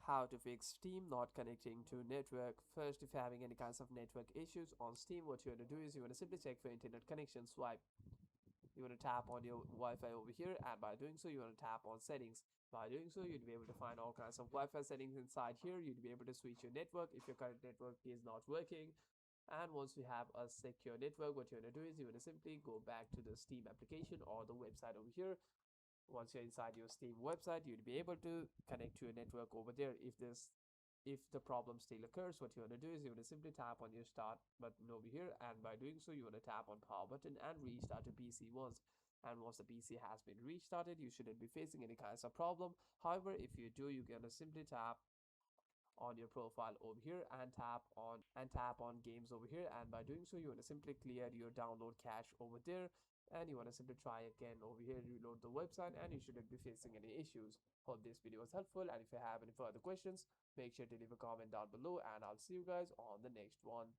How to fix Steam not connecting to network. First, if you're having any kinds of network issues on Steam, what you want to do is you want to simply check for internet connection. Swipe, you want to tap on your Wi-Fi over here, and by doing so you want to tap on settings. By doing so, you'd be able to find all kinds of Wi-Fi settings inside here. You'd be able to switch your network if your current network is not working. And once you have a secure network, what you want to do is you want to simply go back to the Steam application or the website over here. Once you're inside your Steam website, you'd be able to connect to a network over there. If the problem still occurs, what you want to do is you want to simply tap on your start button over here, and by doing so you want to tap on power button and restart your PC once. And once the PC has been restarted, you shouldn't be facing any kinds of problem. However, if you do, you're gonna simply tap on your profile over here and tap on games over here, and by doing so you want to simply clear your download cache over there, and you want to simply try again over here, reload the website, and you shouldn't be facing any issues. Hope this video was helpful, and if you have any further questions, make sure to leave a comment down below, and I'll see you guys on the next one.